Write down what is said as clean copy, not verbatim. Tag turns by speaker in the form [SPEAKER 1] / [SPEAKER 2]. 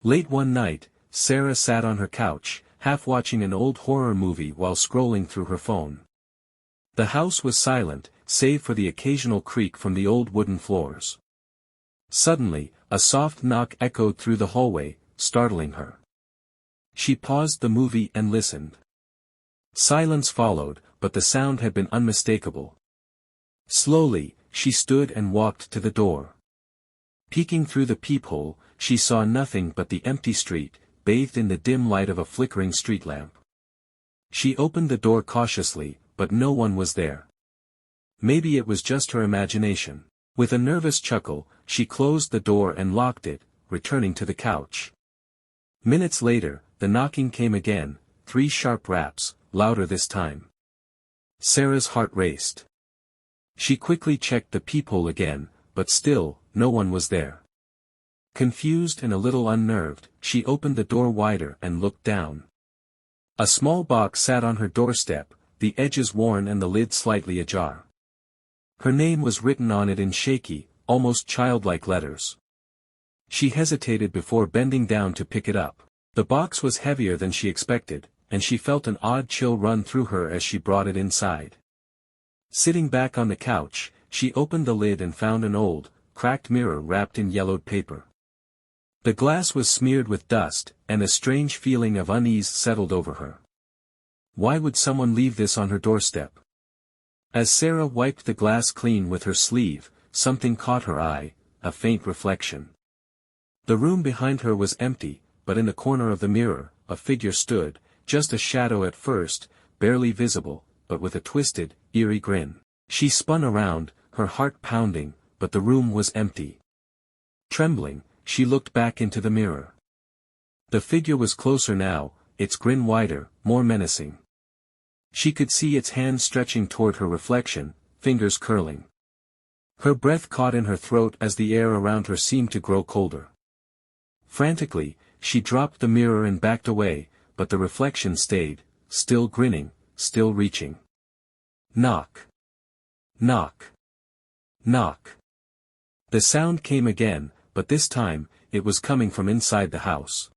[SPEAKER 1] Late one night, Sarah sat on her couch, half watching an old horror movie while scrolling through her phone. The house was silent, save for the occasional creak from the old wooden floors. Suddenly, a soft knock echoed through the hallway, startling her. She paused the movie and listened. Silence followed, but the sound had been unmistakable. Slowly, she stood and walked to the door. Peeking through the peephole, she saw nothing but the empty street, bathed in the dim light of a flickering street lamp. She opened the door cautiously, but no one was there. Maybe it was just her imagination. With a nervous chuckle, she closed the door and locked it, returning to the couch. Minutes later, the knocking came again, 3 sharp raps, louder this time. Sarah's heart raced. She quickly checked the peephole again, but still, no one was there. Confused and a little unnerved, she opened the door wider and looked down. A small box sat on her doorstep, the edges worn and the lid slightly ajar. Her name was written on it in shaky, almost childlike letters. She hesitated before bending down to pick it up. The box was heavier than she expected, and she felt an odd chill run through her as she brought it inside. Sitting back on the couch, she opened the lid and found an old, cracked mirror wrapped in yellowed paper. The glass was smeared with dust, and a strange feeling of unease settled over her. Why would someone leave this on her doorstep? As Sarah wiped the glass clean with her sleeve, something caught her eye, a faint reflection. The room behind her was empty, but in the corner of the mirror, a figure stood, just a shadow at first, barely visible, but with a twisted, eerie grin. She spun around, her heart pounding, but the room was empty. Trembling, she looked back into the mirror. The figure was closer now, its grin wider, more menacing. She could see its hand stretching toward her reflection, fingers curling. Her breath caught in her throat as the air around her seemed to grow colder. Frantically, she dropped the mirror and backed away, but the reflection stayed, still grinning, still reaching. Knock. Knock. Knock. The sound came again, but this time, it was coming from inside the house.